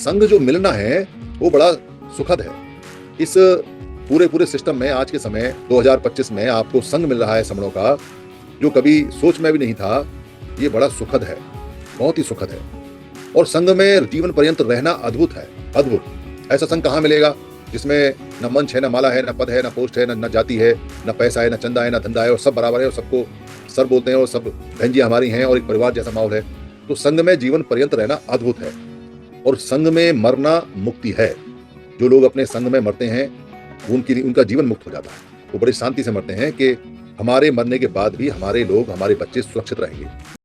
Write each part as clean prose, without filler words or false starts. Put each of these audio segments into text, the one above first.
संग जो मिलना है वो बड़ा सुखद है। इस पूरे सिस्टम में आज के समय 2025 में आपको संग मिल रहा है समणों का, जो कभी सोच में भी नहीं था। ये बड़ा सुखद है, बहुत ही सुखद है। और संग में जीवन पर्यंत रहना अद्भुत है, अद्भुत। ऐसा संग कहाँ मिलेगा जिसमें न मंच है, न माला है, न पद है, न पोस्ट है, न जाति है, न पैसा है, न चंदा है, न धंधा है, और सब बराबर है और सबको सर बोलते हैं और सब बहन जी हमारी हैं और एक परिवार जैसा माहौल है। तो संग में जीवन पर्यंत रहना अद्भुत है और संग में मरना मुक्ति है। जो लोग अपने संग में मरते हैं उनका जीवन मुक्त हो जाता है। वो बड़ी शांति से मरते हैं कि हमारे मरने के बाद भी हमारे लोग, हमारे बच्चे सुरक्षित रहेंगे।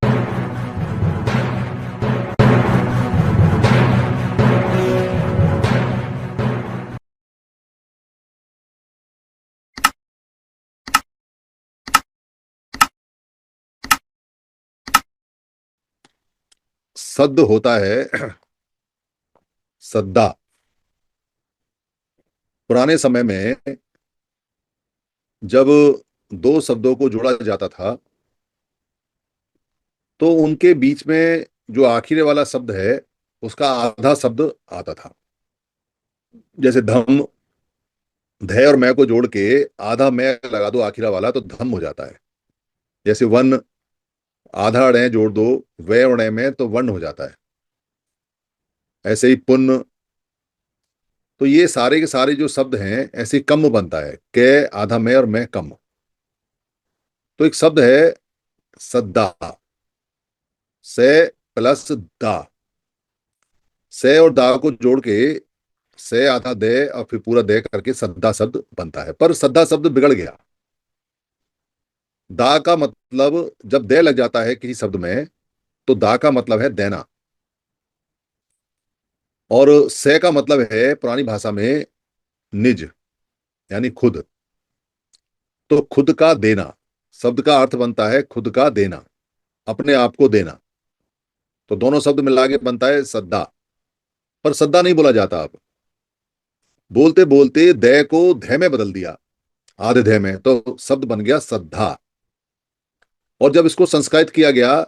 सद्द होता है सद्दा। पुराने समय में जब दो शब्दों को जोड़ा जाता था तो उनके बीच में जो आखिरी वाला शब्द है उसका आधा शब्द आता था। जैसे धम, धै और मैं को जोड़ के आधा मैं लगा दो आखिरा वाला तो धम हो जाता है। जैसे वन, आधा अड़े जोड़ दो वे अड़े में तो वन हो जाता है। ऐसे ही पुण्य। तो ये सारे के सारे जो शब्द हैं ऐसे कम बनता है, के आधा मैं और मैं कम। तो एक शब्द है सद्दा, से प्लस दा। से और दा को जोड़ के से आधा दे और फिर पूरा दे करके सद्दा शब्द बनता है। पर सद्दा शब्द बिगड़ गया। दा का मतलब जब दे लग जाता है किसी शब्द में तो दा का मतलब है देना, और से का मतलब है पुरानी भाषा में निज, यानी खुद। तो खुद का देना शब्द का अर्थ बनता है खुद का देना, अपने आप को देना। तो दोनों शब्द मिला के बनता है सद्दा। पर सद्दा नहीं बोला जाता। अब बोलते बोलते दे को धे में बदल दिया, आधे धे में, तो शब्द बन गया सद्धा। और जब इसको संस्कृत किया गया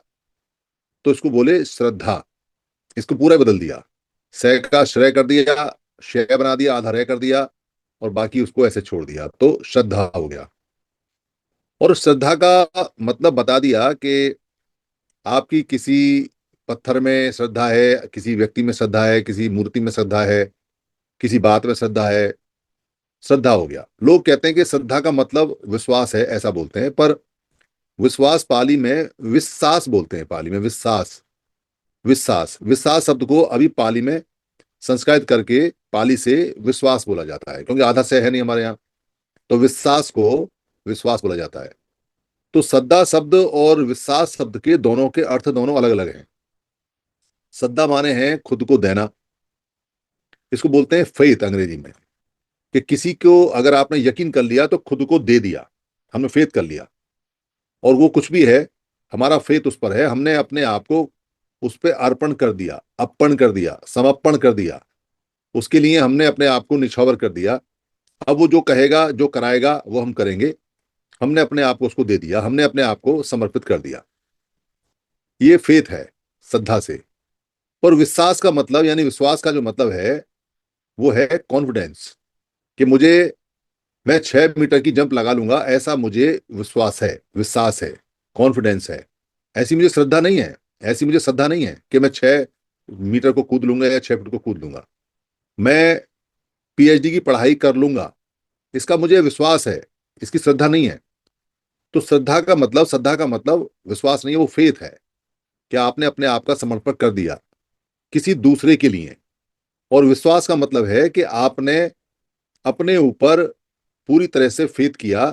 तो इसको बोले श्रद्धा। इसको पूरा बदल दिया, से का श्रेय कर दिया, शय बना दिया, आधा रे कर दिया और बाकी उसको ऐसे छोड़ दिया तो श्रद्धा हो गया। और श्रद्धा का मतलब बता दिया कि आपकी किसी पत्थर में श्रद्धा है, किसी व्यक्ति में श्रद्धा है, किसी मूर्ति में श्रद्धा है, किसी बात में श्रद्धा है, श्रद्धा हो गया। लोग कहते हैं कि श्रद्धा का मतलब विश्वास है, ऐसा बोलते हैं। पर विश्वास पाली में विश्वास बोलते हैं। पाली में विश्वास, विश्वास विश्वास शब्द को अभी पाली में संस्कृत करके पाली से विश्वास बोला जाता है, क्योंकि आधा से है नहीं हमारे यहाँ। तो विश्वास को विश्वास बोला जाता है। तो सद्दा शब्द और विश्वास शब्द के दोनों के अर्थ दोनों अलग अलग हैं। सद्दा माने हैं खुद को देना, इसको बोलते हैं फेथ अंग्रेजी में। कि किसी को अगर आपने यकीन कर लिया तो खुद को दे दिया, हमने फेथ कर लिया। और वो कुछ भी है, हमारा फेथ उस पर है, हमने अपने आप को उस पर अर्पण कर दिया, अर्पण कर दिया, समर्पण कर दिया। उसके लिए हमने अपने आप को निछावर कर दिया। अब वो जो कहेगा, जो कराएगा, वो हम करेंगे। हमने अपने आप को उसको दे दिया, हमने अपने आप को समर्पित कर दिया। ये फेथ है श्रद्धा से। पर विश्वास का मतलब, यानी विश्वास का जो मतलब है वो है कॉन्फिडेंस। कि मुझे, मैं 6 मीटर की जंप लगा लूंगा ऐसा मुझे विश्वास है, विश्वास है, कॉन्फिडेंस है। ऐसी मुझे श्रद्धा नहीं है। ऐसी मुझे श्रद्धा नहीं है कि मैं 6 मीटर को कूद लूंगा या 6 फुट को कूद लूंगा। मैं पीएचडी की पढ़ाई कर लूंगा, इसका मुझे विश्वास है, इसकी श्रद्धा नहीं है। तो श्रद्धा का मतलब विश्वास नहीं है, वो फेथ है कि आपने अपने आप का समर्पण कर दिया किसी दूसरे के लिए। और विश्वास का मतलब है कि आपने अपने ऊपर पूरी तरह से फेथ किया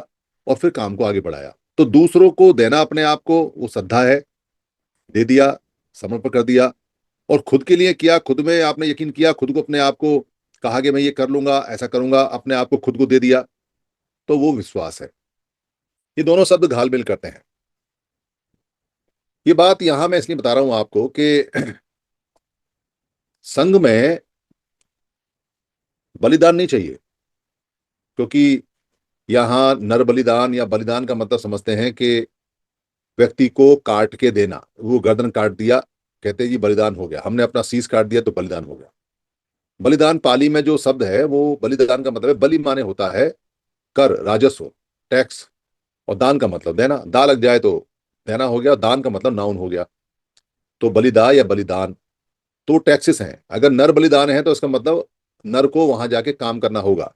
और फिर काम को आगे बढ़ाया। तो दूसरों को देना अपने आप को, वो श्रद्धा है। दे दिया, समर्पण कर दिया। और खुद के लिए किया, खुद में आपने यकीन किया, खुद को, अपने आप को कहा कि मैं ये कर लूंगा, ऐसा करूंगा, अपने आप को खुद को दे दिया, तो वो विश्वास है। ये दोनों शब्द घालमेल करते हैं। ये बात यहां मैं इसलिए बता रहा हूं आपको कि संघ में बलिदान नहीं चाहिए। क्योंकि यहाँ नर बलिदान या बलिदान का मतलब समझते हैं कि व्यक्ति को काट के देना। वो गर्दन काट दिया, कहते हैं जी बलिदान हो गया, हमने अपना शीश काट दिया तो बलिदान हो गया। बलिदान पाली में जो शब्द है वो बलिदान का मतलब है, बलि माने होता है कर, राजस्व, टैक्स। और दान का मतलब देना, दा लग जाए तो देना हो गया, और दान का मतलब नाउन हो गया। तो बलिदा या बलिदान तो टैक्सेस हैं। अगर नर बलिदान है तो इसका मतलब नर को वहां जाके काम करना होगा,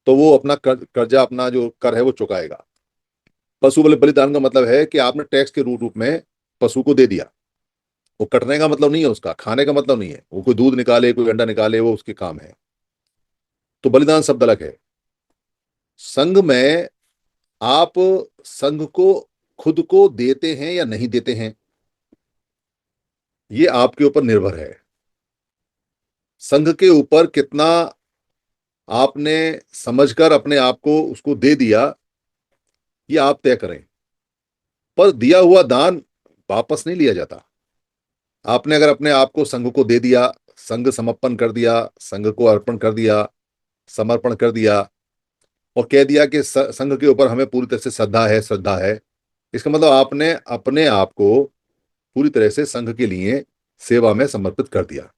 तो वो अपना कर्जा, अपना जो कर है वो चुकाएगा। पशु बलिदान का मतलब है कि आपने टैक्स के रूप में पशु को दे दिया। वो कटने का मतलब नहीं है, उसका खाने का मतलब नहीं है, वो कोई दूध निकाले कोई अंडा निकाले वो उसके काम है। तो बलिदान शब्द अलग है। संघ में आप संघ को खुद को देते हैं या नहीं देते हैं, ये आपके ऊपर निर्भर है। संघ के ऊपर कितना आपने समझकर अपने आप को उसको दे दिया, ये आप तय करें। पर दिया हुआ दान वापस नहीं लिया जाता। आपने अगर अपने आप को संघ को दे दिया, संघ समर्पण कर दिया, संघ को अर्पण कर दिया, समर्पण कर दिया, और कह दिया कि संघ के ऊपर हमें पूरी तरह से श्रद्धा है, श्रद्धा है, इसका मतलब आपने अपने आप को पूरी तरह से संघ के लिए सेवा में समर्पित कर दिया।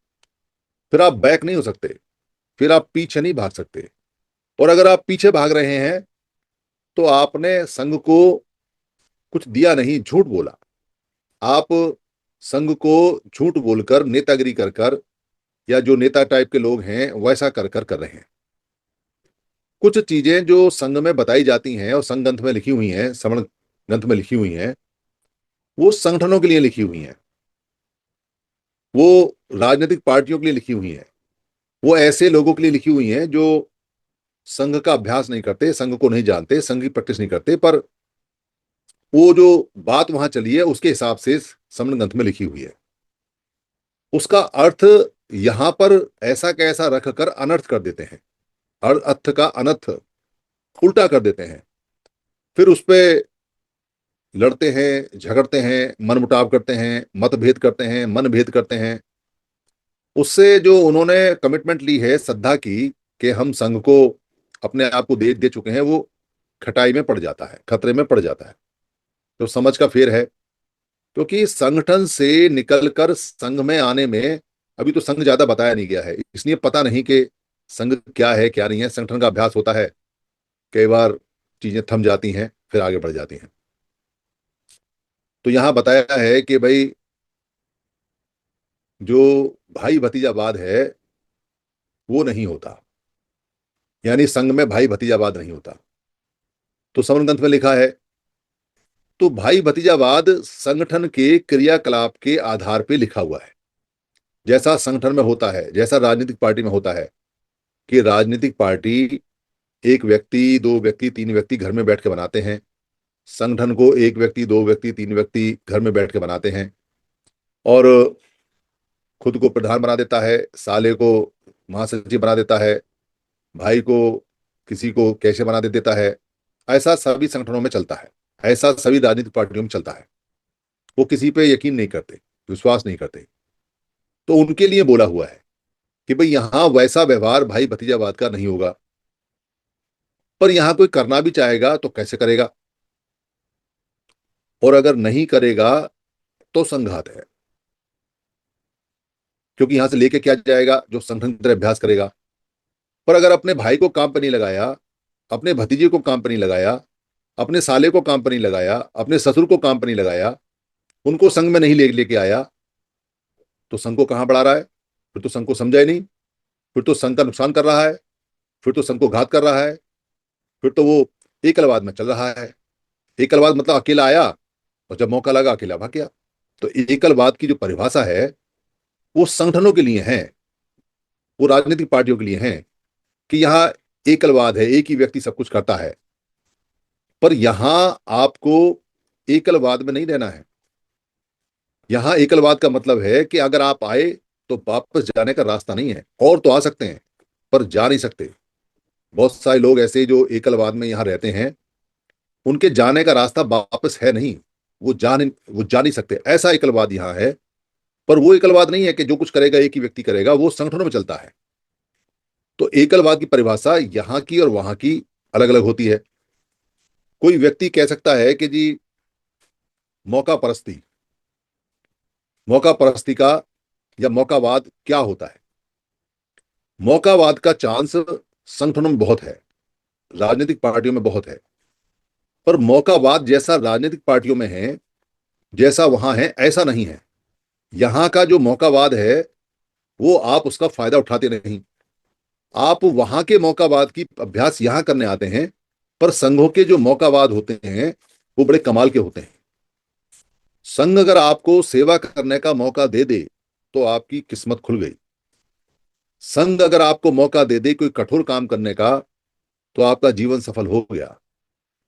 फिर आप बैक नहीं हो सकते, फिर आप पीछे नहीं भाग सकते। और अगर आप पीछे भाग रहे हैं तो आपने संघ को कुछ दिया नहीं, झूठ बोला। आप संघ को झूठ बोलकर, नेतागिरी कर कर, या जो नेता टाइप के लोग हैं वैसा कर कर कर रहे हैं। कुछ चीजें जो संघ में बताई जाती हैं और संघ ग्रंथ में लिखी हुई हैं, श्रवण ग्रंथ में लिखी हुई हैं, वो संगठनों के लिए लिखी हुई हैं, वो राजनीतिक पार्टियों के लिए लिखी हुई हैं, वो ऐसे लोगों के लिए लिखी हुई हैं जो संघ का अभ्यास नहीं करते, संघ को नहीं जानते, संघ की प्रैक्टिस नहीं करते, पर वो जो बात वहां चली है उसके हिसाब से श्रवण ग्रंथ में लिखी हुई है। उसका अर्थ यहां पर ऐसा कैसा रख कर अनर्थ कर देते हैं, अर्थ का अनर्थ उल्टा कर देते हैं। फिर उस पे लड़ते हैं, झगड़ते हैं, मनमुटाव करते हैं, मतभेद करते हैं, मनभेद करते हैं। उससे जो उन्होंने कमिटमेंट ली है श्रद्धा की कि हम संघ को अपने आप को दे दे चुके हैं, वो खटाई में पड़ जाता है, खतरे में पड़ जाता है। तो समझ का फेर है। क्योंकि संगठन से निकलकर संघ में आने में अभी तो संघ ज्यादा बताया नहीं गया है, इसलिए पता नहीं कि संघ क्या है क्या नहीं है। संगठन का अभ्यास होता है, कई बार चीजें थम जाती हैं फिर आगे बढ़ जाती हैं। तो यहां बताया है कि भाई जो भाई भतीजावाद है वो नहीं होता, यानी संघ में भाई भतीजावाद नहीं होता। तो सवर्ण ग्रंथ में लिखा है, तो भाई भतीजावाद संगठन के क्रियाकलाप के आधार पर लिखा हुआ है। जैसा संगठन में होता है, जैसा राजनीतिक पार्टी में होता है कि राजनीतिक पार्टी एक व्यक्ति, दो व्यक्ति, तीन व्यक्ति घर में बैठ के बनाते हैं। संगठन को एक व्यक्ति, दो व्यक्ति, तीन व्यक्ति घर में बैठ के बनाते हैं, और खुद को प्रधान बना देता है, साले को महासचिव बना देता है, भाई को किसी को कैसे बना दे देता है। ऐसा सभी संगठनों में चलता है, ऐसा सभी राजनीतिक पार्टियों में चलता है। वो किसी पे यकीन नहीं करते, विश्वास नहीं करते। तो उनके लिए बोला हुआ है कि भाई यहां वैसा व्यवहार भाई भतीजावाद का नहीं होगा। पर यहां कोई करना भी चाहेगा तो कैसे करेगा, और अगर नहीं करेगा तो संघात है। क्योंकि यहां से लेके क्या जाएगा जो संगठन की तरह अभ्यास करेगा। पर अगर अपने भाई को काम पर नहीं लगाया, अपने भतीजे को काम पर नहीं लगाया, अपने साले को काम पर नहीं लगाया, अपने ससुर को काम पर नहीं लगाया, उनको संघ में नहीं लेके आया, तो संघ को कहां बढ़ा रहा है? फिर तो संघ को समझा ही नहीं, फिर तो संघ का नुकसान कर रहा है, फिर तो संघ को घात कर रहा है, फिर तो वो एकलवाद में चल रहा है। एकलवाद मतलब अकेला आया और जब मौका लगा अकेला भाग गया। तो एकलवाद की जो परिभाषा है वो संगठनों के लिए है, वो राजनीतिक पार्टियों के लिए है कि यहाँ एकलवाद है, एक ही व्यक्ति सब कुछ करता है। पर यहां आपको एकलवाद में नहीं रहना है। यहां एकलवाद का मतलब है कि अगर आप आए तो वापस जाने का रास्ता नहीं है। और तो आ सकते हैं पर जा नहीं सकते। बहुत सारे लोग ऐसे जो एकलवाद में यहां रहते हैं, उनके जाने का रास्ता वापस है नहीं, वो जा नहीं सकते। ऐसा एकलवाद यहां है। पर वो एकलवाद नहीं है कि जो कुछ करेगा एक ही व्यक्ति करेगा, वो संगठनों में चलता है। तो एकलवाद की परिभाषा यहां की और वहां की अलग अलग होती है। कोई व्यक्ति कह सकता है कि जी मौका परस्ती, मौका परस्ती का या मौकावाद क्या होता है? मौकावाद का चांस संगठनों में बहुत है, राजनीतिक पार्टियों में बहुत है, पर मौकावाद जैसा राजनीतिक पार्टियों में है, जैसा वहां है, ऐसा नहीं है। यहां का जो मौकावाद है वो आप उसका फायदा उठाते नहीं। आप वहां के मौकावाद की अभ्यास यहां करने आते हैं, पर संघों के जो मौकावाद होते हैं वो बड़े कमाल के होते हैं। संघ अगर आपको सेवा करने का मौका दे दे तो आपकी किस्मत खुल गई। संघ अगर आपको मौका दे दे कोई कठोर काम करने का तो आपका जीवन सफल हो गया।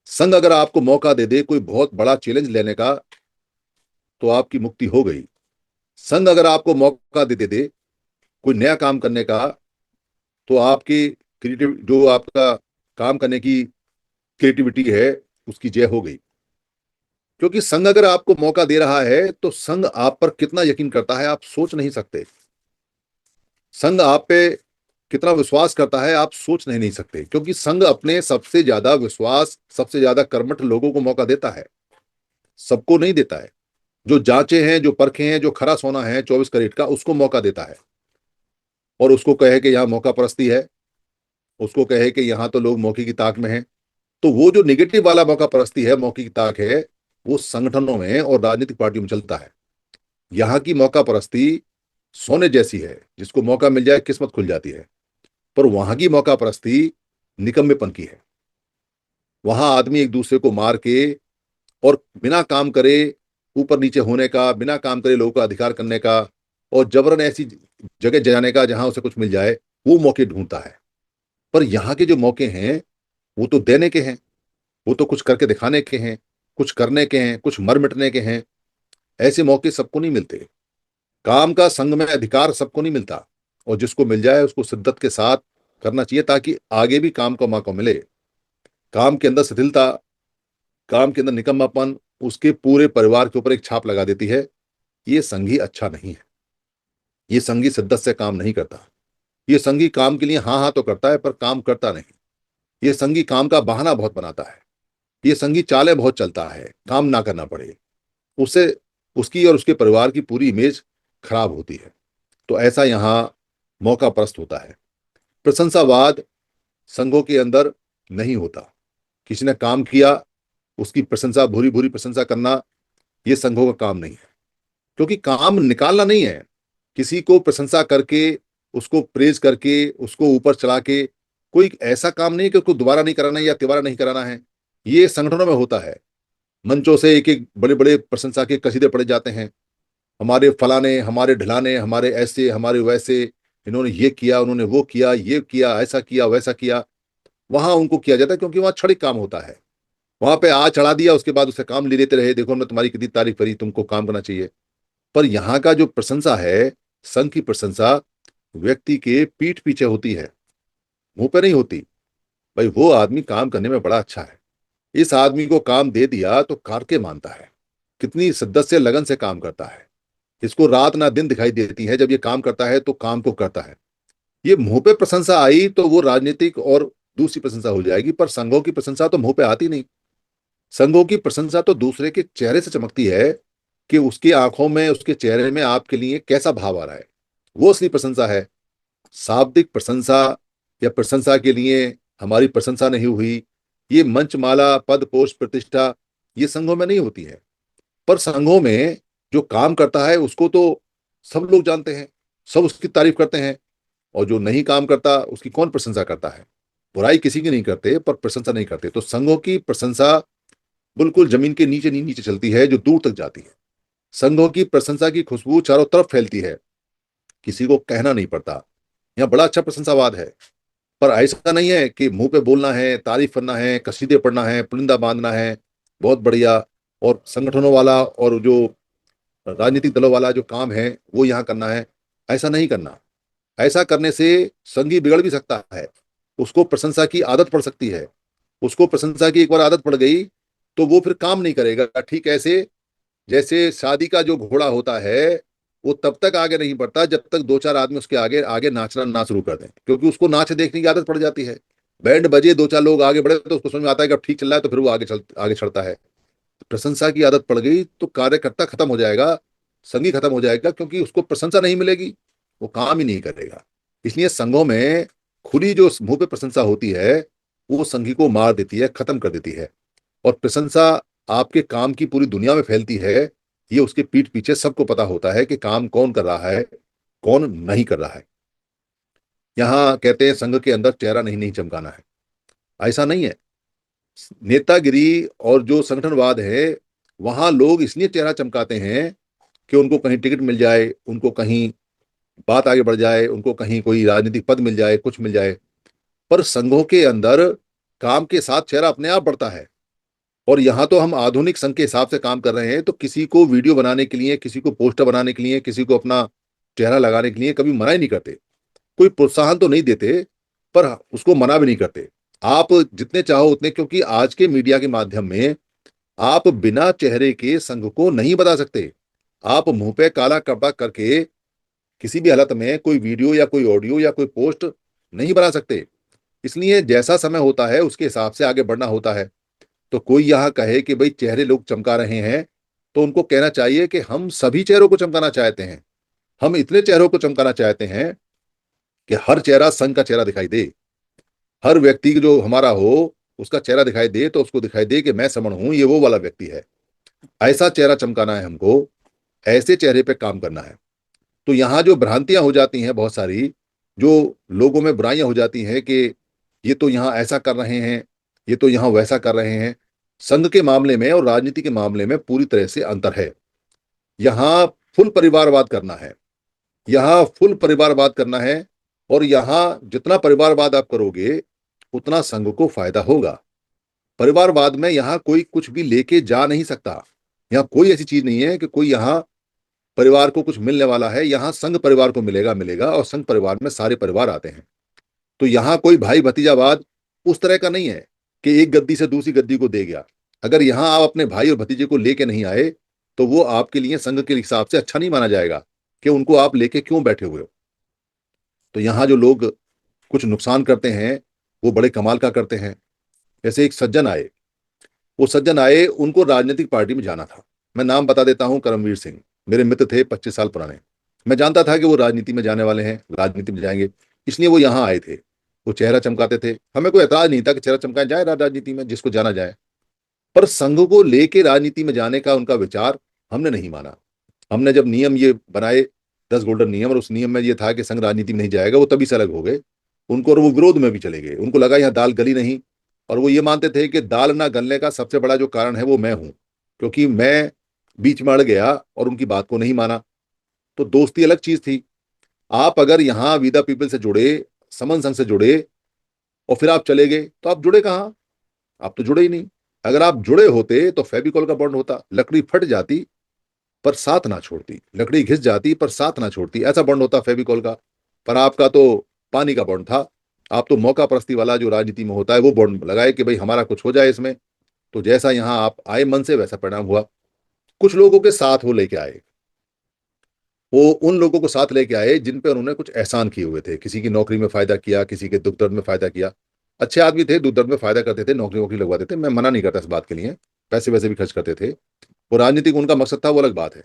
संघ अगर आपको मौका दे दे कोई बहुत बड़ा चैलेंज लेने का तो आपकी मुक्ति हो गई। संघ अगर आपको मौका दे दे कोई नया काम करने का तो आपकी क्रिएटिव जो आपका काम करने की क्रिएटिविटी है उसकी जय हो गई। क्योंकि संघ अगर आपको मौका दे रहा है तो संघ आप पर कितना यकीन करता है आप सोच नहीं सकते। संघ आप पे कितना विश्वास करता है आप सोच नहीं सकते, क्योंकि संघ अपने सबसे ज्यादा विश्वास, सबसे ज्यादा कर्मठ लोगों को मौका देता है, सबको नहीं देता है। जो जांचे हैं, जो परखे हैं, जो खरा सोना है 24 कैरेट का, उसको मौका देता है। और उसको कहे कि यहाँ मौका परस्ती है, उसको कहे कि यहाँ तो लोग मौके की ताक में हैं। तो वो जो निगेटिव वाला मौका परस्ती है, मौके की ताक है, वो संगठनों में और राजनीतिक पार्टियों में चलता है। यहाँ की मौका परस्ती सोने जैसी है, जिसको मौका मिल जाए किस्मत खुल जाती है। पर वहां की मौका परस्ती निकम्मेपन की है। वहां आदमी एक दूसरे को मार के और बिना काम करे ऊपर नीचे होने का, बिना काम करे लोगों का अधिकार करने का और जबरन ऐसी जगह जाने का जहां उसे कुछ मिल जाए, वो मौके ढूंढता है। पर यहाँ के जो मौके हैं वो तो देने के हैं, वो तो कुछ करके दिखाने के हैं, कुछ करने के हैं, कुछ मर मिटने के हैं। ऐसे मौके सबको नहीं मिलते। काम का संघ में अधिकार सबको नहीं मिलता, और जिसको मिल जाए उसको शिद्दत के साथ करना चाहिए ताकि आगे भी काम का मौका मिले। काम के अंदर शिथिलता, काम के अंदर निकम्मापन उसके पूरे परिवार के ऊपर एक छाप लगा देती है। ये संघी अच्छा नहीं है। ये संघी शिद्दत से काम नहीं करता। ये संघी काम के लिए हाँ हाँ तो करता है पर काम करता नहीं। ये संघी काम का बहाना बहुत बनाता है। ये संघी चालें बहुत चलता है, काम ना करना पड़े। उससे उसकी और उसके परिवार की पूरी इमेज खराब होती है। तो ऐसा यहाँ मौका परस्त होता है। प्रशंसावाद संघों के अंदर नहीं होता। किसी ने काम किया उसकी प्रशंसा, भूरी भूरी प्रशंसा करना, ये संघों का काम नहीं है। क्योंकि काम निकालना नहीं है। किसी को प्रशंसा करके, उसको प्रेज करके, उसको ऊपर चढ़ा के कोई ऐसा काम नहीं है कि उसको दोबारा नहीं कराना है या तिबारा नहीं कराना है। ये संगठनों में होता है। मंचों से एक एक बड़े बड़े प्रशंसा के कसीदे पड़े जाते हैं, हमारे फलाने, हमारे ढलाने, हमारे ऐसे, हमारे वैसे, इन्होंने ये किया, उन्होंने वो किया, ये किया, ऐसा किया, वैसा किया। वहां उनको किया जाता है क्योंकि वहां क्षणिक काम होता है। वहां पे आ चढ़ा दिया, उसके बाद उससे काम ले लेते रहे, देखो हमने तुम्हारी कितनी तारीफ करी, तुमको काम करना चाहिए। पर यहाँ का जो प्रशंसा है, संघ की प्रशंसा व्यक्ति के पीठ पीछे होती है, मुंह पे नहीं होती। भाई वो आदमी काम करने में बड़ा अच्छा है, इस आदमी को काम दे दिया तो कारके मानता है, कितनी शिद्दत से लगन से काम करता है, इसको रात ना दिन दिखाई देती है, जब ये काम करता है तो काम को करता है। ये मुंह पे प्रशंसा आई तो वो राजनीतिक और दूसरी प्रशंसा हो जाएगी, पर संघों की प्रशंसा तो मुंह पे आती नहीं। संघों की प्रशंसा तो दूसरे के चेहरे से चमकती है कि उसकी आंखों में, उसके चेहरे में आपके लिए कैसा भाव आ रहा है, वो असली प्रशंसा है। शाब्दिक प्रशंसा या प्रशंसा के लिए हमारी प्रशंसा नहीं हुई, ये मंचमाला, पद, पोस्ट, प्रतिष्ठा, ये संघों में नहीं होती है। पर संघों में जो काम करता है उसको तो सब लोग जानते हैं, सब उसकी तारीफ करते हैं। और जो नहीं काम करता उसकी कौन प्रशंसा करता है। बुराई किसी की नहीं करते पर प्रशंसा नहीं करते। तो संघों की प्रशंसा बिल्कुल जमीन के नीचे नहीं, नीचे चलती है, जो दूर तक जाती है। संघों की प्रशंसा की खुशबू चारों तरफ फैलती है, किसी को कहना नहीं पड़ता। यहाँ बड़ा अच्छा प्रशंसावाद है। पर ऐसा नहीं है कि मुंह पे बोलना है, तारीफ करना है, कसीदे पढ़ना है, पुलिंदा बांधना है, बहुत बढ़िया, और संगठनों वाला और जो राजनीतिक दलों वाला जो काम है वो यहाँ करना है। ऐसा नहीं करना। ऐसा करने से संघी बिगड़ भी सकता है, उसको प्रशंसा की आदत पड़ सकती है। उसको प्रशंसा की एक बार आदत पड़ गई तो वो फिर काम नहीं करेगा। ठीक ऐसे जैसे शादी का जो घोड़ा होता है, वो तब तक आगे नहीं बढ़ता जब तक दो चार आदमी उसके आगे आगे नाचना ना शुरू कर दें, क्योंकि उसको नाच देखने की आदत पड़ जाती है। बैंड बजे, दो चार लोग आगे बढ़े तो उसको समझ में आता है कि अब ठीक चल रहा है, तो फिर वो आगे चढ़ता है। प्रशंसा की आदत पड़ गई तो कार्यकर्ता खत्म हो जाएगा, संगी खत्म हो जाएगा, क्योंकि उसको प्रशंसा नहीं मिलेगी, वो काम ही नहीं करेगा। इसलिए संघों में खुली जो मुंह पे प्रशंसा होती है वो संघी को मार देती है, खत्म कर देती है। और प्रशंसा आपके काम की पूरी दुनिया में फैलती है, ये उसके पीठ पीछे सबको पता होता है कि काम कौन कर रहा है, कौन नहीं कर रहा है। यहाँ कहते हैं संघ के अंदर चेहरा नहीं नहीं चमकाना है, ऐसा नहीं है। नेतागिरी और जो संगठनवाद है, वहां लोग इसलिए चेहरा चमकाते हैं कि उनको कहीं टिकट मिल जाए, उनको कहीं बात आगे बढ़ जाए, उनको कहीं कोई राजनीतिक पद मिल जाए, कुछ मिल जाए। पर संघों के अंदर काम के साथ चेहरा अपने आप बढ़ता है। और यहाँ तो हम आधुनिक संघ के हिसाब से काम कर रहे हैं, तो किसी को वीडियो बनाने के लिए, किसी को पोस्टर बनाने के लिए, किसी को अपना चेहरा लगाने के लिए कभी मना ही नहीं करते। कोई प्रोत्साहन तो नहीं देते, पर उसको मना भी नहीं करते। आप जितने चाहो उतने, क्योंकि आज के मीडिया के माध्यम में आप बिना चेहरे के संघ को नहीं बता सकते। आप मुंह पे काला कपड़ा करके किसी भी हालत में कोई वीडियो या कोई ऑडियो या कोई पोस्ट नहीं बना सकते। इसलिए जैसा समय होता है उसके हिसाब से आगे बढ़ना होता है। तो कोई यहाँ कहे कि भाई चेहरे लोग चमका रहे हैं, तो उनको कहना चाहिए कि हम सभी चेहरों को चमकाना चाहते हैं। हम इतने चेहरों को चमकाना चाहते हैं कि हर चेहरा संघ का चेहरा दिखाई दे। हर व्यक्ति जो हमारा हो उसका चेहरा दिखाई दे, तो उसको दिखाई दे कि मैं समण हूं, ये वो वाला व्यक्ति है। ऐसा चेहरा चमकाना है हमको, ऐसे चेहरे पे काम करना है। तो यहाँ जो भ्रांतियां हो जाती हैं बहुत सारी, जो लोगों में बुराइयां हो जाती हैं कि ये तो यहाँ ऐसा कर रहे हैं, ये तो यहाँ वैसा कर रहे हैं, संघ के मामले में और राजनीति के मामले में पूरी तरह से अंतर है। यहाँ फुल परिवारवाद करना है, यहाँ फुल परिवारवाद करना है। और यहाँ जितना परिवारवाद आप करोगे उतना संघ को फायदा होगा। परिवारवाद में यहाँ कोई कुछ भी लेके जा नहीं सकता। यहाँ कोई ऐसी चीज नहीं है कि कोई यहाँ परिवार को कुछ मिलने वाला है। यहाँ संघ परिवार को मिलेगा मिलेगा, और संघ परिवार में सारे परिवार आते हैं। तो यहाँ कोई भाई भतीजावाद उस तरह का नहीं है कि एक गद्दी से दूसरी गद्दी को दे गया। अगर यहाँ आप अपने भाई और भतीजे को लेके नहीं आए, तो वो आपके लिए संघ के हिसाब से अच्छा नहीं माना जाएगा कि उनको आप लेके क्यों बैठे हुए हो। तो यहाँ जो लोग कुछ नुकसान करते हैं वो बड़े कमाल का करते हैं। जैसे एक सज्जन आए, वो सज्जन आए, उनको राजनीतिक पार्टी में जाना था। मैं नाम बता देता हूं, करमवीर सिंह। मेरे मित्र थे 25 साल पुराने। मैं जानता था कि वो राजनीति में जाने वाले हैं, राजनीति में जाएंगे, इसलिए वो यहाँ आए थे। वो चेहरा चमकाते थे, हमें कोई एतराज नहीं था कि चेहरा चमकाया जाए राजनीति में, जिसको जाना जाए। पर संघ को लेके राजनीति में जाने का उनका विचार हमने नहीं माना। हमने जब नियम ये बनाए, 10 गोल्डन नियम, और उस नियम में ये था कि संघ राजनीति में नहीं जाएगा, वो तभी से अलग हो गए उनको, और वो विरोध में भी चले गए। उनको लगा यहाँ दाल गली नहीं। और वो ये मानते थे कि दाल ना गलने का सबसे बड़ा जो कारण है वो मैं हूं, क्योंकि मैं बीच में अड़ गया और उनकी बात को नहीं माना। तो दोस्ती अलग चीज थी। आप अगर यहाँ विदा पीपल से जुड़े, समन संघ से जुड़े, और फिर आप चले गए, तो आप जुड़े कहाँ? आप तो जुड़े ही नहीं। अगर आप जुड़े होते तो फेविकॉल का बॉन्ड होता, लकड़ी फट जाती पर साथ ना छोड़ती, लकड़ी घिस जाती पर साथ ना छोड़ती, ऐसा बॉन्ड होता फेविकॉल का। पर आपका तो पानी का बॉन्ड था। आप तो मौका परस्ती वाला जो राजनीति में होता है वो बॉन्ड लगाए कि भाई हमारा कुछ हो जाए इसमें। तो जैसा यहाँ आप आए मन से, वैसा परिणाम हुआ। कुछ लोगों के साथ वो लेके आए, वो उन लोगों को साथ लेके आए जिन पे उन्होंने कुछ एहसान किए हुए थे। किसी की नौकरी में फायदा किया, किसी के दुख दर्द में फायदा किया। अच्छे आदमी थे, दुख दर्द में फायदा करते थे, नौकरी वोकरी लगवाते थे, मैं मना नहीं करता इस बात के लिए। पैसे वैसे भी खर्च करते थे। वो राजनीतिक उनका मकसद था, वो अलग बात है।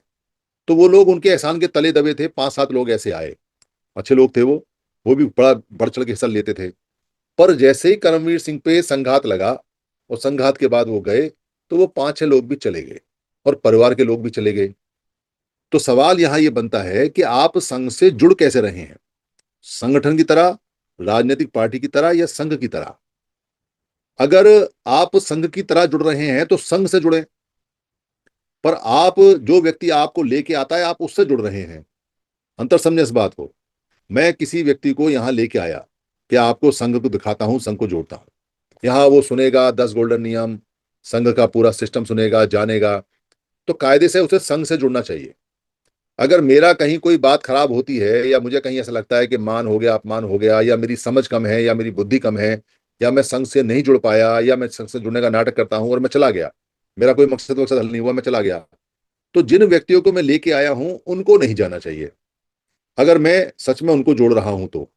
तो वो लोग उनके एहसान के तले दबे थे। 5-7 लोग ऐसे आए, अच्छे लोग थे वो भी बड़ा बढ़ चढ़ के हिस्सा लेते थे। पर जैसे ही करमवीर सिंह पे संघात लगा, और संघात के बाद वो गए, तो वो 5-6 लोग भी चले गए, और परिवार के लोग भी चले गए। तो सवाल यहां ये बनता है कि आप संघ से जुड़ कैसे रहे हैं, संगठन की तरह, राजनीतिक पार्टी की तरह, या संघ की तरह। अगर आप संघ की तरह जुड़ रहे हैं तो संघ से जुड़े। पर आप, जो व्यक्ति आपको लेके आता है, आप उससे जुड़ रहे हैं। अंतर समझे इस बात को। मैं किसी व्यक्ति को यहां लेके आया कि आपको संघ को दिखाता हूं, संघ को जोड़ता हूं। यहाँ वो सुनेगा 10 गोल्डन नियम, संघ का पूरा सिस्टम सुनेगा, जानेगा। तो कायदे से उसे संघ से जुड़ना चाहिए। अगर मेरा कहीं कोई बात खराब होती है, या मुझे कहीं ऐसा लगता है कि मान हो गया, अपमान हो गया, या मेरी समझ कम है, या मेरी बुद्धि कम है, या मैं संघ से नहीं जुड़ पाया, या मैं संघ से जुड़ने का नाटक करता हूं और मैं चला गया, मेरा कोई मकसद वकसद हल नहीं हुआ, मैं चला गया, तो जिन व्यक्तियों को मैं लेके आया हूं उनको नहीं जाना चाहिए, अगर मैं सच में उनको जोड़ रहा हूं तो।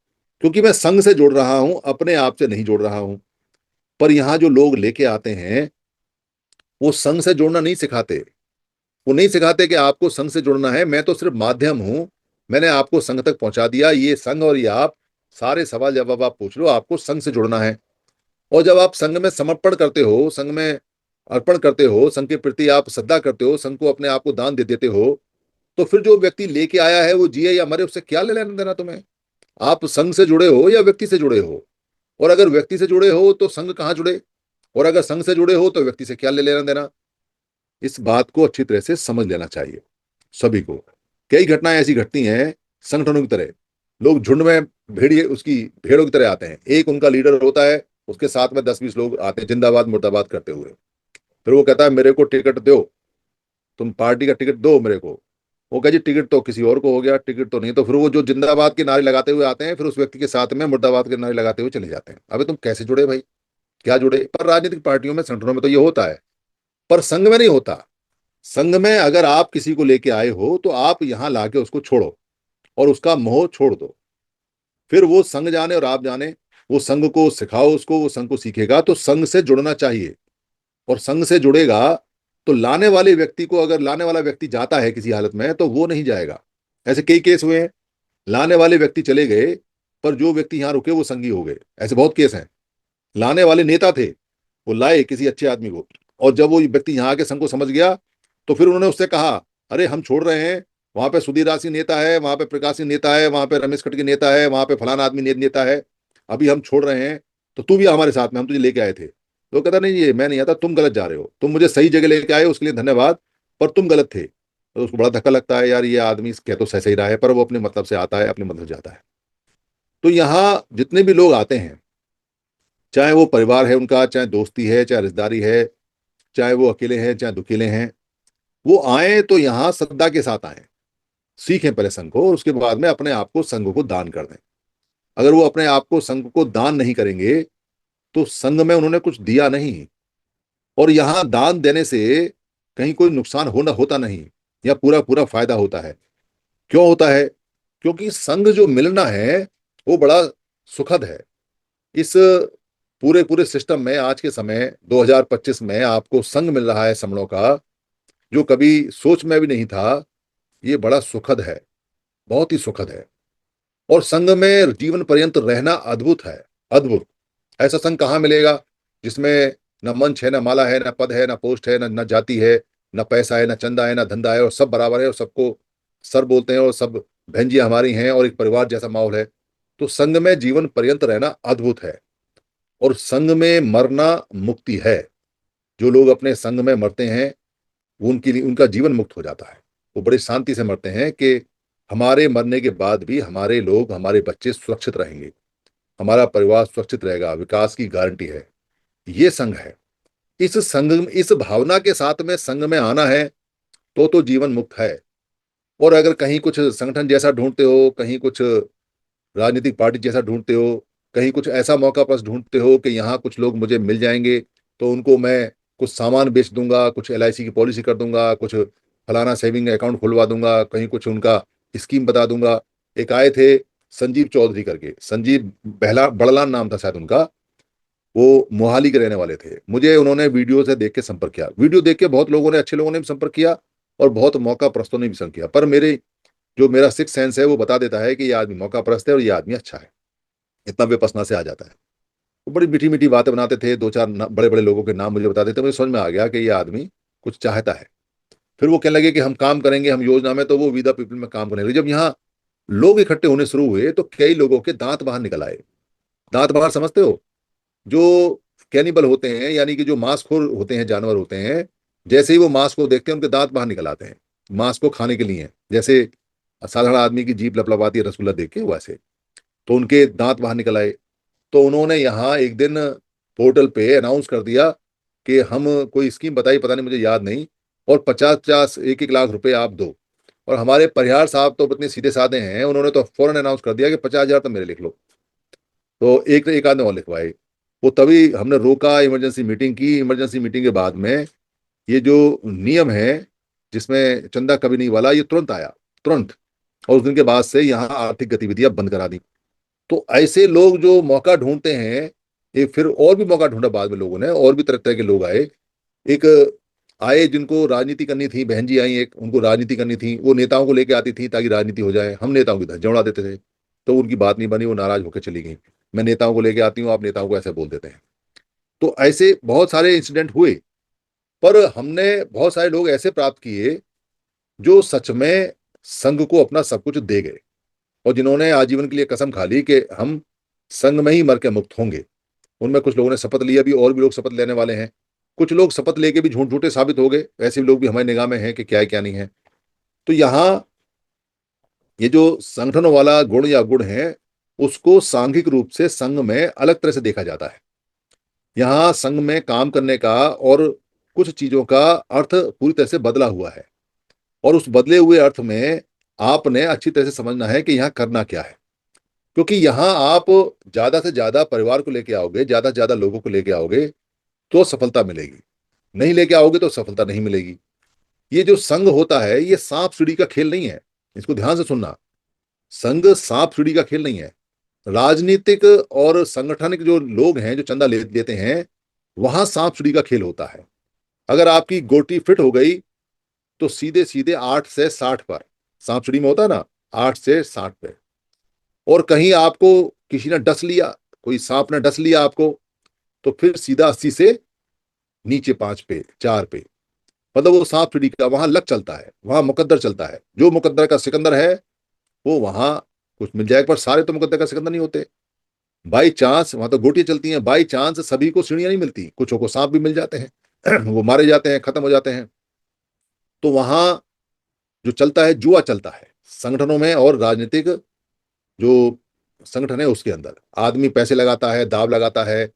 क्योंकि मैं संघ से जोड़ रहा हूं, अपने आप से नहीं जोड़ रहा हूं। पर यहां जो लोग लेके आते हैं, वो संघ से जोड़ना नहीं सिखाते। वो नहीं सिखाते कि आपको संघ से जुड़ना है, मैं तो सिर्फ माध्यम हूं, मैंने आपको संघ तक पहुंचा दिया, ये संघ और ये आप सारे सवाल जवाब आप पूछ लो, आपको संघ से जुड़ना है। और जब आप संघ में समर्पण करते हो, संघ में अर्पण करते हो, संघ के प्रति आप श्रद्धा करते हो, संघ को अपने आप को दान दे देते हो, तो फिर जो व्यक्ति लेके आया है वो जिए या मरे, उससे क्या ले लेना देना तुम्हें? आप संघ से जुड़े हो या व्यक्ति से जुड़े हो? और अगर व्यक्ति से जुड़े हो तो संघ कहाँ जुड़े, और अगर संघ से जुड़े हो तो व्यक्ति से क्या ले लेना देना? इस बात को अच्छी तरह से समझ लेना चाहिए सभी को। कई घटनाएं ऐसी घटती हैं संगठनों की तरह, लोग झुंड में भेड़िए उसकी भेड़ों की तरह आते हैं, एक उनका लीडर होता है, उसके साथ में 10-20 लोग आते हैं जिंदाबाद मुर्दाबाद करते हुए। फिर वो कहता है मेरे को टिकट दो, तुम पार्टी का टिकट दो मेरे को। वो कहे जी टिकट तो किसी और को हो गया, टिकट तो नहीं। तो फिर वो जो जिंदाबाद के नारे लगाते हुए आते हैं, फिर उस व्यक्ति के साथ में मुर्दाबाद के नारे लगाते हुए चले जाते हैं। अबे तुम कैसे जुड़े भाई, क्या जुड़े? पर राजनीतिक पार्टियों में, संगठनों में तो ये होता है, पर संघ में नहीं होता। संघ में अगर आप किसी को लेके आए हो तो आप यहां लाके उसको छोड़ो और उसका मोह छोड़ दो। फिर वो संघ जाने और आप जाने, वो संघ को सिखाओ उसको, वो संघ को सीखेगा तो संघ से जुड़ना चाहिए। और संघ से जुड़ेगा तो लाने वाले व्यक्ति को, अगर लाने वाला व्यक्ति जाता है किसी हालत में तो वो नहीं जाएगा। ऐसे कई केस हुए हैं, लाने वाले व्यक्ति चले गए पर जो व्यक्ति यहां रुके वो संघी हो गए। ऐसे बहुत केस हैं। लाने वाले नेता थे, वो लाए किसी अच्छे आदमी को, और जब वो व्यक्ति यहाँ आके संघ को समझ गया तो फिर उन्होंने उससे कहा अरे हम छोड़ रहे हैं, वहां पे सुधीर राशि नेता है, वहां पे प्रकाश सिंह नेता है, वहां पे रमेश खटके नेता है, वहां पे फलाना आदमी नेता है, अभी हम छोड़ रहे हैं, तो तू भी हमारे साथ में, हम तुझे लेके आए थे। तो कहता नहीं ये मैं नहीं आता, तुम गलत जा रहे हो, तुम मुझे सही जगह लेके आए उसके लिए धन्यवाद, पर तुम गलत थे। तो उसको बड़ा धक्का लगता है, यार ये आदमी कह तो सही सही रहा है, पर वो अपने मतलब से आता है, अपने मतलब जाता है। तो यहाँ जितने भी लोग आते हैं, चाहे वो परिवार है उनका, चाहे दोस्ती है, चाहे रिश्तेदारी है, चाहे वो अकेले हैं चाहे दुकेले हैं, वो आए तो यहाँ श्रद्धा के साथ आए, सीखें पहले संघ को, और उसके बाद में अपने आप को संघ को दान कर दें। अगर वो अपने आप को संघ को दान नहीं करेंगे तो संघ में उन्होंने कुछ दिया नहीं। और यहाँ दान देने से कहीं कोई नुकसान होता नहीं, या पूरा पूरा फायदा होता है। क्यों होता है? क्योंकि संघ जो मिलना है वो बड़ा सुखद है। इस पूरे पूरे सिस्टम में आज के समय 2025 में आपको संघ मिल रहा है समणों का, जो कभी सोच में भी नहीं था। ये बड़ा सुखद है, बहुत ही सुखद है। और संघ में जीवन पर्यंत रहना अद्भुत है, अद्भुत। ऐसा संघ कहाँ मिलेगा जिसमें न मंच है, न माला है, न पद है, न पोस्ट है, न जाति है, न पैसा है, न चंदा है, न धंधा है, और सब बराबर है और सबको सर बोलते हैं और सब बहन हमारी हैं और एक परिवार जैसा माहौल है। तो संघ में जीवन पर्यंत रहना अद्भुत है, और संघ में मरना मुक्ति है। जो लोग अपने संघ में मरते हैं वो उनके लिए उनका जीवन मुक्त हो जाता है। वो बड़ी शांति से मरते हैं कि हमारे मरने के बाद भी हमारे लोग, हमारे बच्चे सुरक्षित रहेंगे, हमारा परिवार सुरक्षित रहेगा, विकास की गारंटी है। ये संघ है। इस संघ, इस भावना के साथ में संघ में आना है तो जीवन मुक्त है। और अगर कहीं कुछ संगठन जैसा ढूंढते हो, कहीं कुछ राजनीतिक पार्टी जैसा ढूंढते हो, कहीं कुछ ऐसा मौका बस ढूंढते हो कि यहाँ कुछ लोग मुझे मिल जाएंगे तो उनको मैं कुछ सामान बेच दूंगा, कुछ LIC की पॉलिसी कर दूंगा, कुछ फलाना सेविंग अकाउंट खुलवा दूंगा, कहीं कुछ उनका स्कीम बता दूंगा। एक आए थे संजीव चौधरी करके, संजीव बहला बड़लान नाम था शायद उनका, वो मोहाली के रहने वाले थे। मुझे उन्होंने वीडियो से देख के संपर्क किया, वीडियो देख के बहुत लोगों ने, अच्छे लोगों ने भी संपर्क किया और बहुत मौका प्रस्तों ने भी संपर्क किया। पर मेरा सिक्स सेंस है वो बता देता है कि ये आदमी मौका परस्त है और ये आदमी अच्छा है। इतना विपसना से आ जाता है। वो बड़ी मीठी मीठी बातें बनाते थे, दो चार बड़े बड़े लोगों के नाम मुझे बताते थे, मुझे समझ में आ गया कि ये आदमी कुछ चाहता है। फिर वो कहने लगे कि हम काम करेंगे, हम योजना में, तो वो विदा पीपल में काम करने लगे। जब यहाँ लोग इकट्ठे होने शुरू हुए तो कई लोगों के दांत बाहर निकल आए। दांत बाहर समझते हो? जो कैनिबल होते हैं, यानी कि जो मांसखोर होते हैं, जानवर होते हैं, जैसे ही वो मांस को देखते हैं उनके दांत बाहर निकल आते हैं, मांस को खाने के लिए। जैसे साधारण आदमी की जीभ लपलपाती है रसगुल्ला देख के, वैसे तो उनके दांत बाहर निकल आए। तो उन्होंने यहाँ एक दिन पोर्टल पे अनाउंस कर दिया कि हम, कोई स्कीम बताई पता नहीं मुझे याद नहीं, और 50-50 1-1 लाख रुपए आप दो। और हमारे परिहार साहब तो इतने सीधे साधे हैं, उन्होंने तो फौरन अनाउंस कर दिया कि 50,000 तो मेरे लिख लो। तो एक एक आदमी और लिखवाए। वो तभी हमने रोका, इमरजेंसी मीटिंग की। इमरजेंसी मीटिंग के बाद में ये जो नियम है जिसमें चंदा कभी नहीं वाला, ये तुरंत आया, तुरंत। और उस दिन के बाद से यहाँ आर्थिक गतिविधियां बंद करा दी। तो ऐसे लोग जो मौका ढूंढते हैं, ये फिर और भी मौका ढूंढा बाद में लोगों ने, और भी तरह तरह के लोग आए। एक आए जिनको राजनीति करनी थी, बहन जी आई एक, उनको राजनीति करनी थी, वो नेताओं को लेके आती थी ताकि राजनीति हो जाए, हम नेताओं की धज्जियां उड़ा देते थे। तो उनकी बात नहीं बनी, वो नाराज होकर चली गई। मैं नेताओं को लेके आती हूँ, आप नेताओं को ऐसे बोल देते हैं। तो ऐसे बहुत सारे इंसिडेंट हुए। पर हमने बहुत सारे लोग ऐसे प्राप्त किए जो सच में संघ को अपना सब कुछ दे गए, और जिन्होंने आजीवन के लिए कसम खा ली कि हम संघ में ही मर के मुक्त होंगे। उनमें कुछ लोगों ने शपथ लिया भी, और भी लोग शपथ लेने वाले हैं। कुछ लोग शपथ लेके भी झूठ झूठे साबित हो गए, ऐसे लोग भी हमारी निगाह में हैं कि क्या है क्या नहीं है। तो यहाँ ये जो संगठनों वाला गुण या गुण है, उसको सांघिक रूप से संघ में अलग तरह से देखा जाता है। यहाँ संघ में काम करने का और कुछ चीजों का अर्थ पूरी तरह से बदला हुआ है, और उस बदले हुए अर्थ में आपने अच्छी तरह से समझना है कि यहाँ करना क्या है। क्योंकि यहाँ आप ज्यादा से ज्यादा परिवार को लेके आओगे, ज्यादा से ज्यादा लोगों को लेके आओगे, तो सफलता मिलेगी। नहीं लेके आओगे तो सफलता नहीं मिलेगी। ये जो संघ होता है, ये सांप सीढ़ी का खेल नहीं है। इसको ध्यान से सुनना। संघ सांप सीढ़ी का खेल नहीं है। राजनीतिक और संगठनिक जो लोग हैं, जो चंदा लेते हैं, वहां सांप सीढ़ी का खेल होता है। अगर आपकी गोटी फिट हो गई तो सीधे सीधे 8 से 60 पर, सांप सीढ़ी में होता है ना, 8 से 60 पे। और कहीं आपको किसी ने डस लिया, कोई सांप ने डस लिया आपको, तो फिर सीधा 80 से नीचे 5 पे 4 पे। मतलब वो सांप सीढ़ी का वहां लक चलता है, वहां मुकद्दर चलता है। जो मुकद्दर का सिकंदर है वो वहां कुछ मिल जाएगा, पर सारे तो मुकद्दर का सिकंदर नहीं होते। बाई चांस वहां तो गोटियां चलती हैं, बाई चांस सभी को सीढ़ियां नहीं मिलती, कुछों को सांप भी मिल जाते हैं वो मारे जाते हैं, खत्म हो जाते हैं। तो वहां जो चलता है, जुआ चलता है संगठनों में। और राजनीतिक जो संगठन है उसके अंदर आदमी पैसे लगाता है, दाव लगाता है।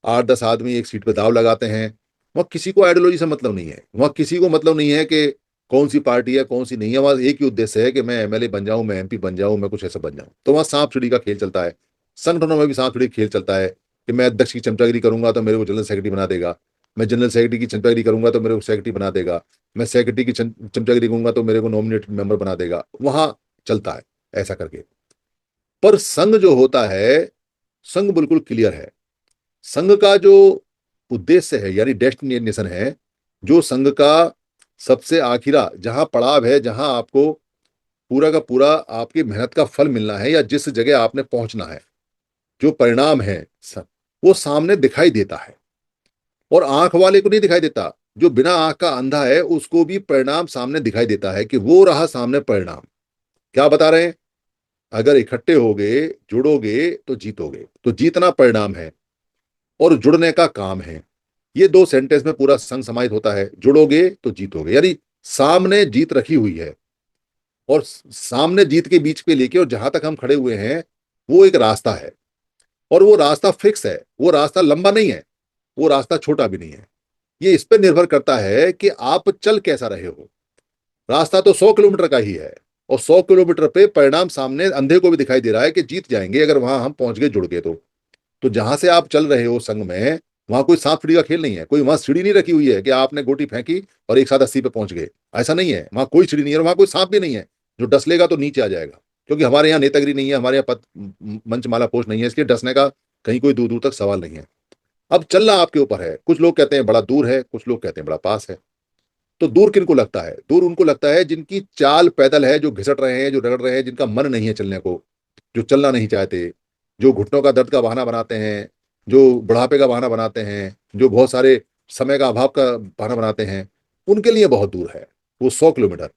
8-10 आदमी एक सीट पे दाव लगाते हैं। वहां किसी को आइडियोलॉजी से मतलब नहीं है, वहां किसी को मतलब नहीं है कि कौन सी पार्टी है कौन सी नहीं है। वहां एक ही उद्देश्य है कि मैं एमएलए बन जाऊं, मैं एमपी बन जाऊं, मैं कुछ ऐसा बन जाऊं। तो वहां सांप सीढ़ी का खेल चलता है। संगठनों में भी सांप सीढ़ी खेल चलता है कि मैं अध्यक्ष की चमचागिरी करूंगा तो मेरे को जनरल सेक्रेटरी बना देगा। मैं जनरल सेक्रेटरी की चमचागिरी करूंगा तो मेरे को सेक्रेटरी बना देगा। मैं सेक्रेटरी की चमचागिरी करूंगा तो मेरे को नॉमिनेटेड मेंबर बना देगा। वहां चलता है ऐसा करके। पर संघ जो होता है, संघ बिल्कुल क्लियर है। संघ का जो उद्देश्य है, यानी डेस्टिनेशन है, जो संघ का सबसे आखिरा जहां पड़ाव है, जहां आपको पूरा का पूरा आपकी मेहनत का फल मिलना है, या जिस जगह आपने पहुंचना है, जो परिणाम है वो सामने दिखाई देता है। और आंख वाले को नहीं दिखाई देता, जो बिना आंख का अंधा है उसको भी परिणाम सामने दिखाई देता है कि वो रहा सामने परिणाम। क्या बता रहे हैं? अगर इकट्ठे होगे, जुड़ोगे तो जीतोगे। तो जीतना परिणाम है और जुड़ने का काम है। ये दो सेंटेंस में पूरा संग समाहित होता है। जुड़ोगे तो जीतोगे, यानी सामने जीत रखी हुई है। और सामने जीत के बीच पे लेके और जहां तक हम खड़े हुए हैं, वो एक रास्ता है। और वो रास्ता फिक्स है, वो रास्ता लंबा नहीं है, वो रास्ता छोटा भी नहीं है। ये इस पर निर्भर करता है कि आप चल कैसा रहे हो। रास्ता तो 100 किलोमीटर का ही है, और 100 किलोमीटर पे परिणाम सामने अंधे को भी दिखाई दे रहा है कि जीत जाएंगे अगर वहां हम पहुंच गए, जुड़ गए तो जहां से आप चल रहे हो संघ में, वहां कोई सांप सीढ़ी का खेल नहीं है। कोई वहां सीढ़ी नहीं रखी हुई है कि आपने गोटी फेंकी और एक साथ 80 पे पहुंच गए। ऐसा नहीं है, वहां कोई सीढ़ी नहीं है, और वहां कोई सांप भी नहीं है जो डस लेगा तो नीचे आ जाएगा। क्योंकि हमारे यहाँ नेतागिरी नहीं है, हमारे यहाँ पद मंचमाला पोस्ट नहीं है, इसलिए डसने का कहीं कोई दूर दूर तक सवाल नहीं है। अब चलना आपके ऊपर है। कुछ लोग कहते हैं बड़ा दूर है, कुछ लोग कहते हैं बड़ा पास है। तो दूर किनको लगता है? दूर उनको लगता है जिनकी चाल पैदल है, जो घिसट रहे हैं, जो रगड़ रहे हैं, जिनका मन नहीं है चलने को, जो चलना नहीं चाहते, जो घुटनों का दर्द का बहाना बनाते हैं, जो बुढ़ापे का बहाना बनाते हैं, जो बहुत सारे समय का अभाव का बहाना बनाते हैं, उनके लिए बहुत दूर है वो 100 किलोमीटर।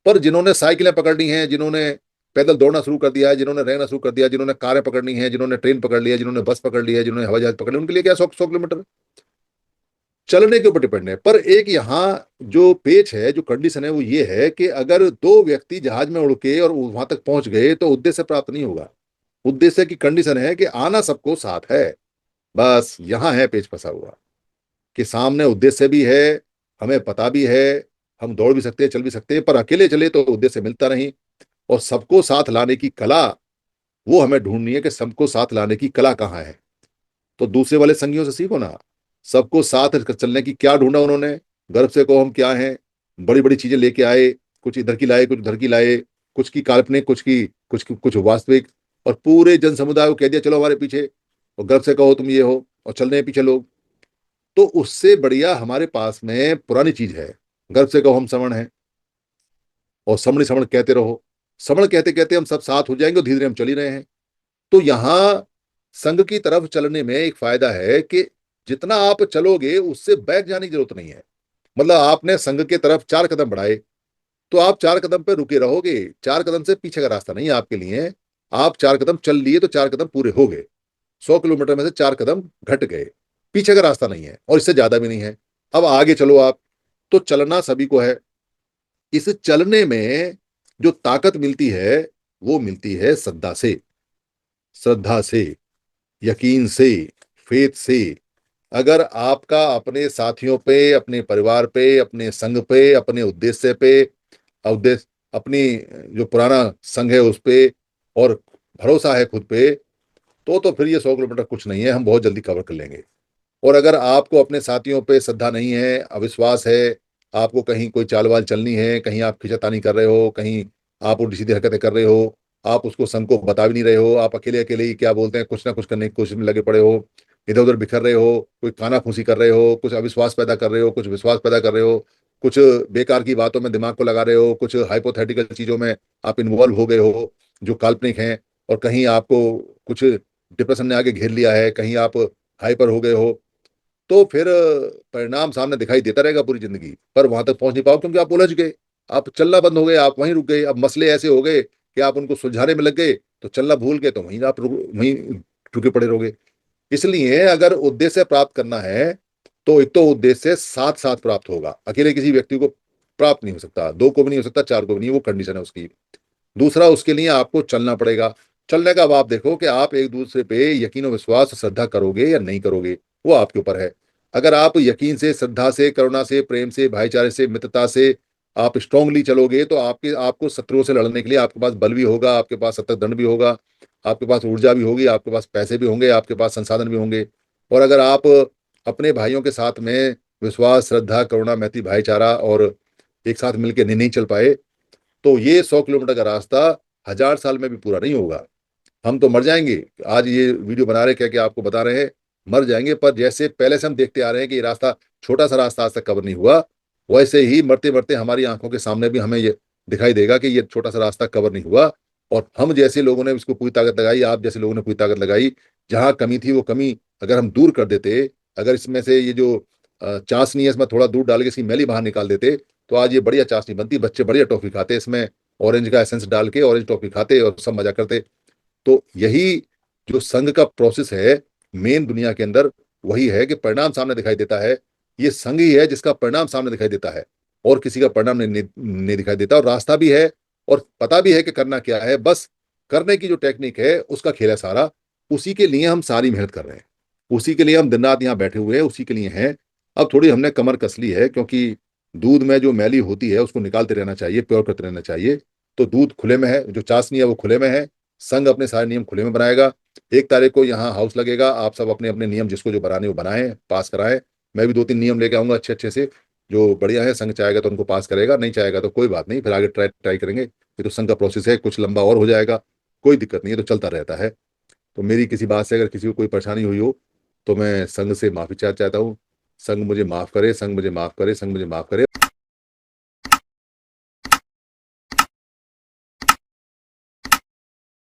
पर जिन्होंने साइकिलें पकड़नी है, जिन्होंने पैदल दौड़ना शुरू कर दिया है, जिन्होंने रहना शुरू कर दिया, जिन्होंने कारें पकड़नी है, जिन्होंने ट्रेन पकड़ लिया, जिन्होंने बस पकड़ लिया, जिन्होंने हवाई जहाज पकड़ लिया, उनके लिए क्या 100 किलोमीटर चलने के ऊपर डिपेंड है। पर एक यहाँ जो पेच है, जो कंडीशन है, वो ये है कि अगर दो व्यक्ति जहाज में उड़ के और वहां तक पहुंच गए तो उद्देश्य प्राप्त नहीं होगा। उद्देश्य की कंडीशन है कि आना सबको साथ है। बस यहां है पेच फंसा हुआ कि सामने उद्देश्य भी है, हमें पता भी है, हम दौड़ भी सकते हैं, चल भी सकते हैं, पर अकेले चले तो उद्देश्य मिलता नहीं। और सबको साथ लाने की कला, वो हमें ढूंढनी है कि सबको साथ लाने की कला कहाँ है। तो दूसरे वाले संगियों से सीखो ना। सबको साथ चलने की क्या ढूंढा उन्होंने? गर्व से कहो हम क्या हैं, बड़ी बड़ी चीजें लेके आए, कुछ इधर की लाए, कुछ उधर की लाए, कुछ की काल्पनिक, कुछ वास्तविक, और पूरे जन समुदाय को कह दिया चलो हमारे पीछे, और गर्व से कहो तुम ये हो, और चल रहे हैं पीछे लोग। तो उससे बढ़िया हमारे पास में पुरानी चीज है, गर्व से कहो हम श्रवण हैं, और श्रवण श्रवण कहते रहो। श्रवण कहते कहते हम सब साथ हो जाएंगे और धीरे धीरे हम चल ही रहे हैं। तो यहां संघ की तरफ चलने में एक फायदा है कि जितना आप चलोगे उससे बैक जाने की जरूरत नहीं है। मतलब आपने संघ की तरफ 4 कदम बढ़ाए तो आप 4 कदम पे रुके रहोगे, 4 कदम से पीछे का रास्ता नहीं है आपके लिए। आप 4 कदम चल लिए तो 4 कदम पूरे हो गए, 100 किलोमीटर में से 4 कदम घट गए, पीछे का रास्ता नहीं है और इससे ज्यादा भी नहीं है। अब आगे चलो आप। तो चलना सभी को है। इस चलने में जो ताकत मिलती है वो मिलती है श्रद्धा से, यकीन से, फेथ से। अगर आपका अपने साथियों पे, अपने परिवार पे, अपने संघ पे, अपने उद्देश्य पे, उद्देश्य अपनी जो पुराना संघ है उस पे और भरोसा है खुद पे, तो फिर ये 100 किलोमीटर कुछ नहीं है, हम बहुत जल्दी कवर कर लेंगे। और अगर आपको अपने साथियों पे श्रद्धा नहीं है, अविश्वास है, आपको कहीं कोई चाल वाल चलनी है, कहीं आप खिंचातानी कर रहे हो, कहीं आप उल्टी सीधी हरकतें कर रहे हो, आप उसको संघ को बता भी नहीं रहे हो, आप अकेले अकेले ही क्या बोलते हैं कुछ ना कुछ करने की कोशिश में लगे पड़े हो, इधर उधर बिखर रहे हो, कोई कानाफूसी कर रहे हो, कुछ अविश्वास पैदा कर रहे हो, कुछ विश्वास पैदा कर रहे हो, कुछ बेकार की बातों में दिमाग को लगा रहे हो, कुछ हाइपोथेटिकल चीजों में आप इन्वॉल्व हो गए हो जो काल्पनिक हैं, और कहीं आपको कुछ डिप्रेशन ने आगे घेर लिया है, कहीं आप हाइपर हो गए हो, तो फिर परिणाम सामने दिखाई देता रहेगा पूरी जिंदगी, पर वहां तक पहुंच नहीं पाओ क्योंकि आप उलझ गए, आप चलना बंद हो गए, आप वहीं रुक गए। अब मसले ऐसे हो गए कि आप उनको सुलझाने में लग गए तो चलना भूल गए, तो वहीं रुके पड़े रहोगे। इसलिए अगर उद्देश्य प्राप्त करना है तो एक तो उद्देश्य साथ साथ प्राप्त होगा, अकेले किसी व्यक्ति को प्राप्त नहीं हो सकता, दो को भी नहीं हो सकता, चार को भी नहीं, वो कंडीशन है उसकी। दूसरा, उसके लिए आपको चलना पड़ेगा। चलने का अब आप देखो कि आप एक दूसरे पे यकीन और विश्वास श्रद्धा करोगे या नहीं करोगे, वो आपके ऊपर है। अगर आप यकीन से, श्रद्धा से, करुणा से, प्रेम से, भाईचारे से, मित्रता से आप स्ट्रांगली चलोगे तो आपको शत्रुओं से लड़ने के लिए आपके पास बल भी होगा, आपके पास सतत दंड भी होगा, आपके पास ऊर्जा भी होगी, आपके पास पैसे भी होंगे, आपके पास संसाधन भी होंगे। और अगर आप अपने भाइयों के साथ में विश्वास, श्रद्धा, करुणा, मैत्री, भाईचारा और एक साथ मिलकर नहीं चल पाए तो ये 100 किलोमीटर का रास्ता 1000 साल में भी पूरा नहीं होगा। हम तो मर जाएंगे। आज ये वीडियो बना रहे क्या क्या आपको बता रहे हैं, मर जाएंगे, पर जैसे पहले से हम देखते आ रहे हैं कि ये रास्ता, छोटा सा रास्ता आज तक कवर नहीं हुआ, वैसे ही मरते मरते हमारी आंखों के सामने भी हमें ये दिखाई देगा कि ये छोटा सा रास्ता कवर नहीं हुआ। और हम जैसे लोगों ने इसको पूरी ताकत लगाई, आप जैसे लोगों ने पूरी ताकत लगाई, जहां कमी थी वो कमी अगर हम दूर कर देते, अगर इसमें से ये जो चाशनी है इसमें थोड़ा दूध डाल के इसकी मैली बाहर निकाल देते, तो आज ये बढ़िया चाशनी बनती, बच्चे बढ़िया टॉफी खाते, इसमें ऑरेंज का एसेंस डाल के ऑरेंज टॉफी खाते और सब मजा करते। तो यही जो संघ का प्रोसेस है मेन दुनिया के अंदर, वही है कि परिणाम सामने दिखाई देता है। ये संघ ही है जिसका परिणाम सामने दिखाई देता है, और किसी का परिणाम नहीं दिखाई देता। और रास्ता भी है और पता भी है कि करना क्या है, बस करने की जो टेक्निक है उसका खेल है सारा। उसी के लिए हम सारी मेहनत कर रहे हैं, उसी के लिए हम दिन रात यहाँ बैठे हुए हैं, उसी के लिए हैं। अब थोड़ी हमने कमर कस ली है क्योंकि दूध में जो मैली होती है उसको निकालते रहना चाहिए, प्योर करते रहना चाहिए। तो दूध खुले में है, जो चाशनी है वो खुले में है। संघ अपने सारे नियम खुले में बनाएगा। 1 तारीख को यहाँ हाउस लगेगा, आप सब अपने अपने नियम जिसको जो बनाने वो बनाएं, पास कराएं। मैं भी 2-3 नियम लेके आऊंगा अच्छे अच्छे से, जो बढ़िया है। संघ चाहेगा तो उनको पास करेगा, नहीं चाहेगा तो कोई बात नहीं, फिर आगे ट्राई ट्राई करेंगे। ये तो संघ का प्रोसेस है, कुछ लंबा और हो जाएगा, कोई दिक्कत नहीं है, तो चलता रहता है। तो मेरी किसी बात से अगर किसी को कोई परेशानी हुई हो तो मैं संघ से माफी चाहता हूँ। संघ मुझे माफ करे, संघ मुझे माफ करे, संघ मुझे माफ करे।